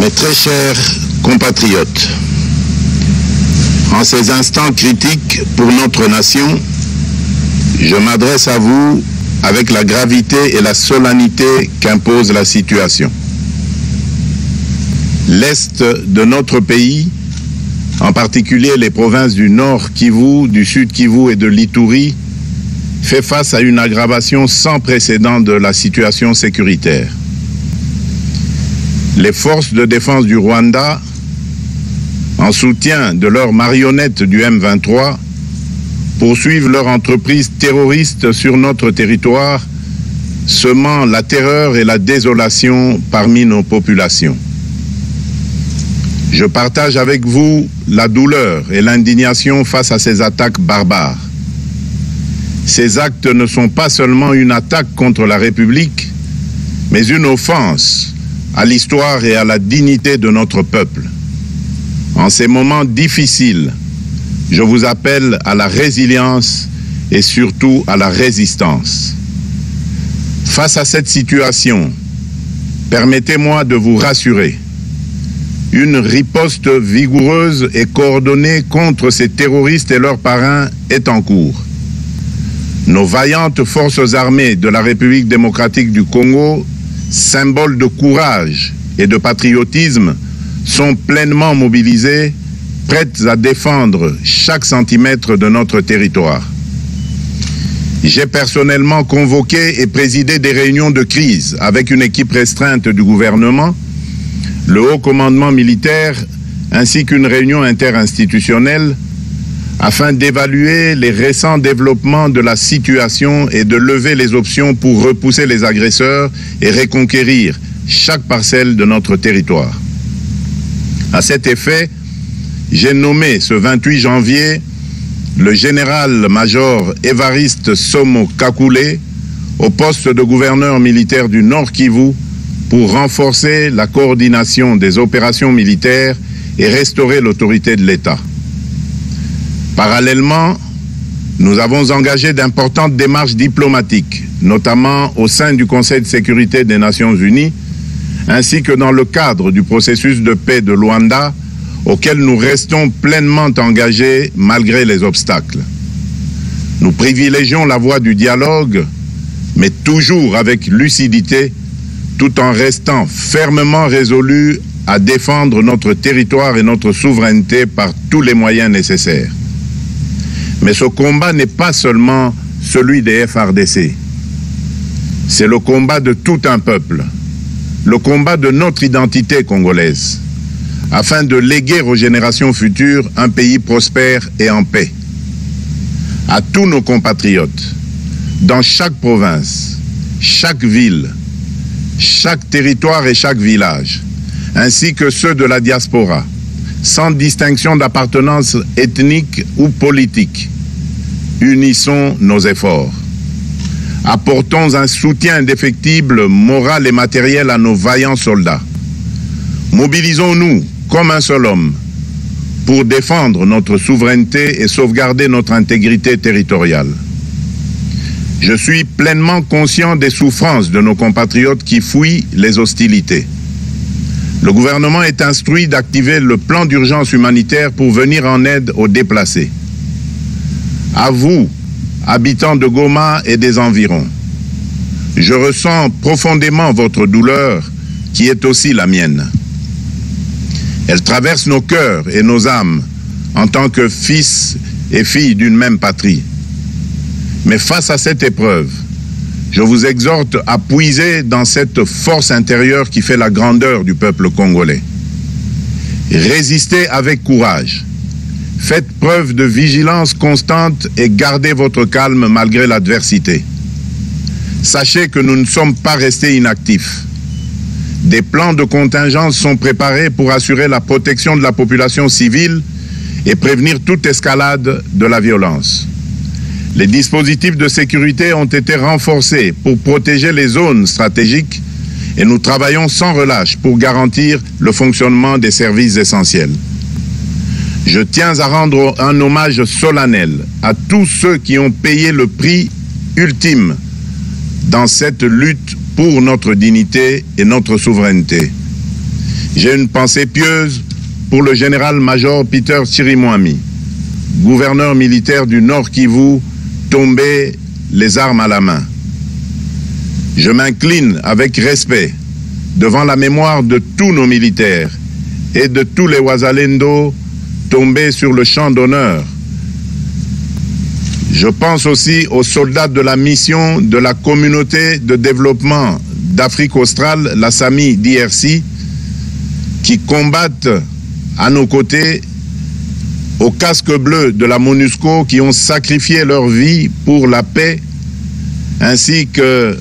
Mes très chers compatriotes, en ces instants critiques pour notre nation, je m'adresse à vous avec la gravité et la solennité qu'impose la situation. L'Est de notre pays, en particulier les provinces du Nord Kivu, du Sud Kivu et de l'Ituri, fait face à une aggravation sans précédent de la situation sécuritaire. Les forces de défense du Rwanda, en soutien de leurs marionnettes du M23, poursuivent leur entreprise terroriste sur notre territoire, semant la terreur et la désolation parmi nos populations. Je partage avec vous la douleur et l'indignation face à ces attaques barbares. Ces actes ne sont pas seulement une attaque contre la République, mais une offense à l'histoire et à la dignité de notre peuple. En ces moments difficiles, je vous appelle à la résilience et surtout à la résistance. Face à cette situation, permettez-moi de vous rassurer. Une riposte vigoureuse et coordonnée contre ces terroristes et leurs parrains est en cours. Nos vaillantes forces armées de la République démocratique du Congo, symboles de courage et de patriotisme, sont pleinement mobilisées, prêtes à défendre chaque centimètre de notre territoire. J'ai personnellement convoqué et présidé des réunions de crise avec une équipe restreinte du gouvernement, le haut commandement militaire ainsi qu'une réunion interinstitutionnelle afin d'évaluer les récents développements de la situation et de lever les options pour repousser les agresseurs et reconquérir chaque parcelle de notre territoire. À cet effet, j'ai nommé ce 28 janvier le général-major Évariste Somo Kakule au poste de gouverneur militaire du Nord Kivu pour renforcer la coordination des opérations militaires et restaurer l'autorité de l'État. Parallèlement, nous avons engagé d'importantes démarches diplomatiques, notamment au sein du Conseil de sécurité des Nations Unies, ainsi que dans le cadre du processus de paix de Luanda, auquel nous restons pleinement engagés malgré les obstacles. Nous privilégions la voie du dialogue, mais toujours avec lucidité, tout en restant fermement résolus à défendre notre territoire et notre souveraineté par tous les moyens nécessaires. Mais ce combat n'est pas seulement celui des FARDC. C'est le combat de tout un peuple, le combat de notre identité congolaise, afin de léguer aux générations futures un pays prospère et en paix. À tous nos compatriotes, dans chaque province, chaque ville, chaque territoire et chaque village, ainsi que ceux de la diaspora, sans distinction d'appartenance ethnique ou politique, unissons nos efforts. Apportons un soutien indéfectible, moral et matériel à nos vaillants soldats. Mobilisons-nous comme un seul homme pour défendre notre souveraineté et sauvegarder notre intégrité territoriale. Je suis pleinement conscient des souffrances de nos compatriotes qui fuient les hostilités. Le gouvernement est instruit d'activer le plan d'urgence humanitaire pour venir en aide aux déplacés. À vous, habitants de Goma et des environs, je ressens profondément votre douleur qui est aussi la mienne. Elle traverse nos cœurs et nos âmes en tant que fils et filles d'une même patrie. Mais face à cette épreuve, je vous exhorte à puiser dans cette force intérieure qui fait la grandeur du peuple congolais. Résistez avec courage. Faites preuve de vigilance constante et gardez votre calme malgré l'adversité. Sachez que nous ne sommes pas restés inactifs. Des plans de contingence sont préparés pour assurer la protection de la population civile et prévenir toute escalade de la violence. Les dispositifs de sécurité ont été renforcés pour protéger les zones stratégiques et nous travaillons sans relâche pour garantir le fonctionnement des services essentiels. Je tiens à rendre un hommage solennel à tous ceux qui ont payé le prix ultime dans cette lutte pour notre dignité et notre souveraineté. J'ai une pensée pieuse pour le général-major Peter Chirimwami, gouverneur militaire du Nord Kivu, tombé les armes à la main. Je m'incline avec respect devant la mémoire de tous nos militaires et de tous les Wazalendo tombés sur le champ d'honneur. Je pense aussi aux soldats de la mission de la communauté de développement d'Afrique australe, la SAMI DRC, qui combattent à nos côtés aux casques bleus de la MONUSCO, qui ont sacrifié leur vie pour la paix, ainsi que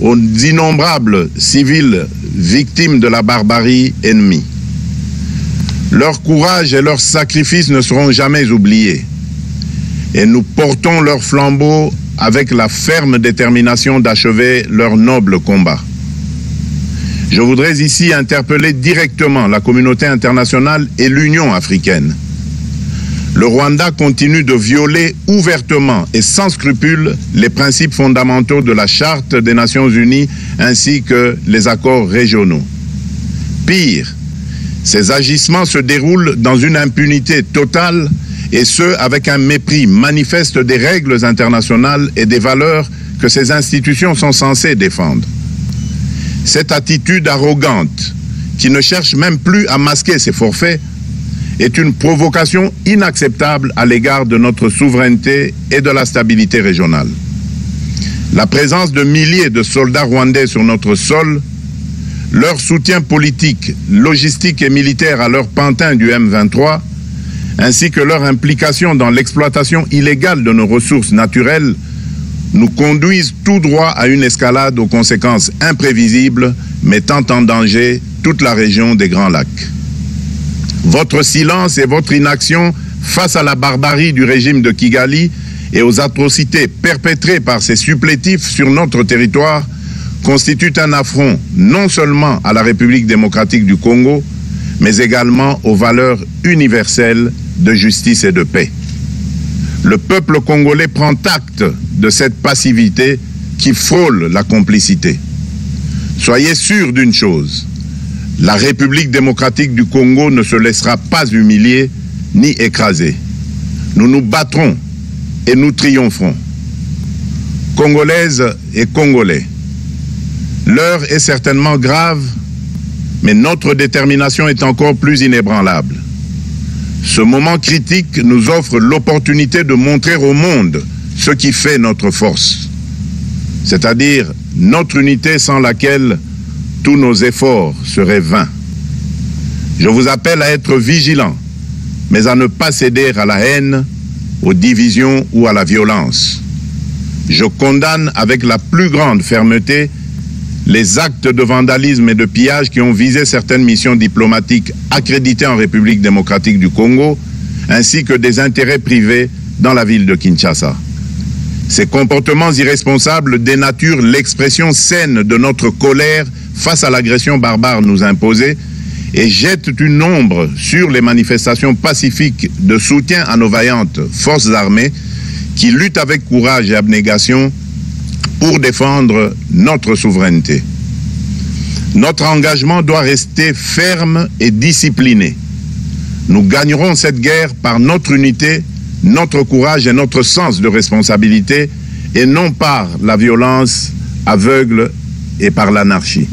aux innombrables civils victimes de la barbarie ennemie. Leur courage et leur sacrifice ne seront jamais oubliés. Et nous portons leur flambeau avec la ferme détermination d'achever leur noble combat. Je voudrais ici interpeller directement la communauté internationale et l'Union africaine. Le Rwanda continue de violer ouvertement et sans scrupule les principes fondamentaux de la Charte des Nations Unies ainsi que les accords régionaux. Pire, ces agissements se déroulent dans une impunité totale et ce, avec un mépris manifeste des règles internationales et des valeurs que ces institutions sont censées défendre. Cette attitude arrogante, qui ne cherche même plus à masquer ses forfaits, est une provocation inacceptable à l'égard de notre souveraineté et de la stabilité régionale. La présence de milliers de soldats rwandais sur notre sol, leur soutien politique, logistique et militaire à leur pantin du M23, ainsi que leur implication dans l'exploitation illégale de nos ressources naturelles, nous conduisent tout droit à une escalade aux conséquences imprévisibles, mettant en danger toute la région des Grands Lacs. Votre silence et votre inaction face à la barbarie du régime de Kigali et aux atrocités perpétrées par ces supplétifs sur notre territoire constituent un affront non seulement à la République démocratique du Congo, mais également aux valeurs universelles de justice et de paix. Le peuple congolais prend acte de cette passivité qui frôle la complicité. Soyez sûrs d'une chose, la République démocratique du Congo ne se laissera pas humilier ni écraser. Nous nous battrons et nous triompherons. Congolaises et Congolais, l'heure est certainement grave, mais notre détermination est encore plus inébranlable. Ce moment critique nous offre l'opportunité de montrer au monde ce qui fait notre force, c'est-à-dire notre unité sans laquelle tous nos efforts seraient vains. Je vous appelle à être vigilants, mais à ne pas céder à la haine, aux divisions ou à la violence. Je condamne avec la plus grande fermeté les actes de vandalisme et de pillage qui ont visé certaines missions diplomatiques accréditées en République démocratique du Congo, ainsi que des intérêts privés dans la ville de Kinshasa. Ces comportements irresponsables dénaturent l'expression saine de notre colère face à l'agression barbare nous imposée et jettent une ombre sur les manifestations pacifiques de soutien à nos vaillantes forces armées qui luttent avec courage et abnégation pour défendre notre souveraineté. Notre engagement doit rester ferme et discipliné. Nous gagnerons cette guerre par notre unité, notre courage et notre sens de responsabilité, et non par la violence aveugle et par l'anarchie.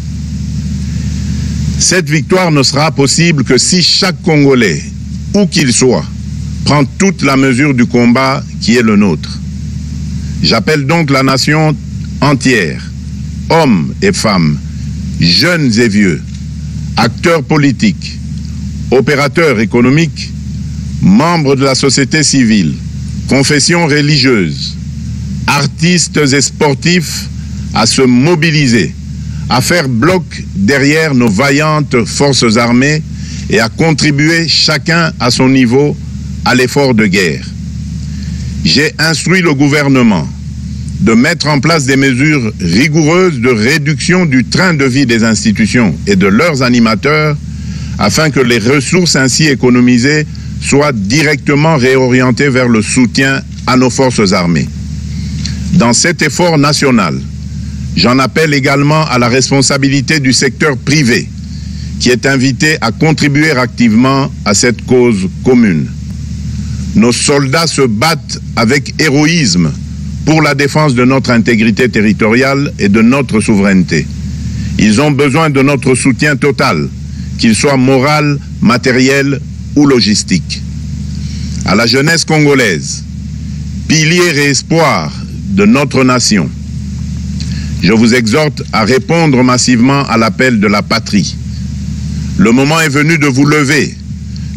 Cette victoire ne sera possible que si chaque Congolais, où qu'il soit, prend toute la mesure du combat qui est le nôtre. J'appelle donc la nation entière, hommes et femmes, jeunes et vieux, acteurs politiques, opérateurs économiques, membres de la société civile, confessions religieuses, artistes et sportifs à se mobiliser, à faire bloc derrière nos vaillantes forces armées et à contribuer chacun à son niveau à l'effort de guerre. J'ai instruit le gouvernement de mettre en place des mesures rigoureuses de réduction du train de vie des institutions et de leurs animateurs afin que les ressources ainsi économisées soient directement réorientées vers le soutien à nos forces armées. Dans cet effort national, j'en appelle également à la responsabilité du secteur privé qui est invité à contribuer activement à cette cause commune. Nos soldats se battent avec héroïsme pour la défense de notre intégrité territoriale et de notre souveraineté. Ils ont besoin de notre soutien total, qu'il soit moral, matériel ou logistique. À la jeunesse congolaise, pilier et espoir de notre nation, je vous exhorte à répondre massivement à l'appel de la patrie. Le moment est venu de vous lever,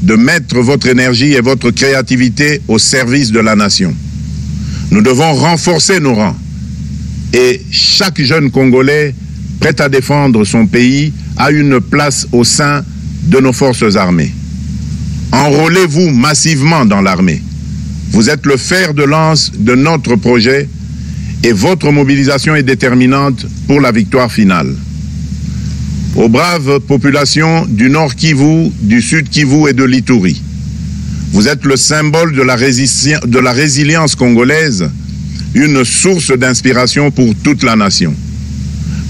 de mettre votre énergie et votre créativité au service de la nation. Nous devons renforcer nos rangs et chaque jeune Congolais prêt à défendre son pays a une place au sein de nos forces armées. Enrôlez-vous massivement dans l'armée. Vous êtes le fer de lance de notre projet et votre mobilisation est déterminante pour la victoire finale. Aux braves populations du Nord Kivu, du Sud Kivu et de l'Ituri, vous êtes le symbole de la résilience congolaise, une source d'inspiration pour toute la nation.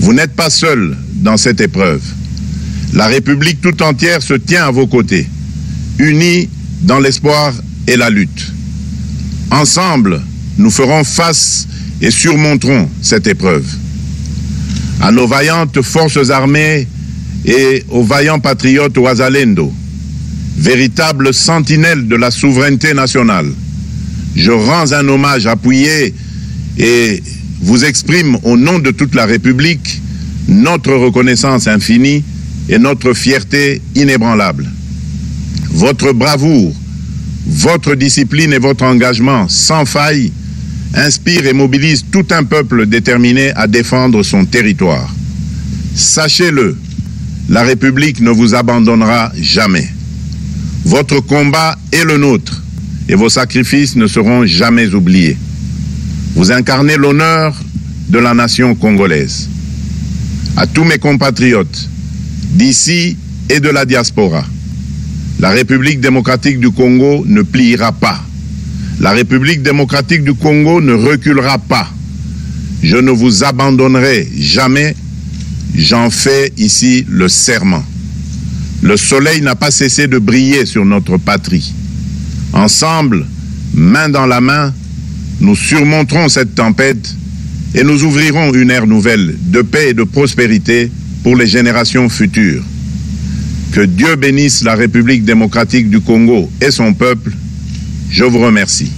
Vous n'êtes pas seuls dans cette épreuve. La République tout entière se tient à vos côtés, unis dans l'espoir et la lutte. Ensemble, nous ferons face et surmonterons cette épreuve. À nos vaillantes forces armées et aux vaillants patriotes Wazalendo, véritables sentinelles de la souveraineté nationale, je rends un hommage appuyé et vous exprime au nom de toute la République notre reconnaissance infinie et notre fierté inébranlable. Votre bravoure, votre discipline et votre engagement sans faille inspirent et mobilisent tout un peuple déterminé à défendre son territoire. Sachez-le, la République ne vous abandonnera jamais. Votre combat est le nôtre et vos sacrifices ne seront jamais oubliés. Vous incarnez l'honneur de la nation congolaise. À tous mes compatriotes d'ici et de la diaspora, la République démocratique du Congo ne pliera pas. La République démocratique du Congo ne reculera pas. Je ne vous abandonnerai jamais. J'en fais ici le serment. Le soleil n'a pas cessé de briller sur notre patrie. Ensemble, main dans la main, nous surmonterons cette tempête et nous ouvrirons une ère nouvelle de paix et de prospérité pour les générations futures. Que Dieu bénisse la République démocratique du Congo et son peuple. Je vous remercie.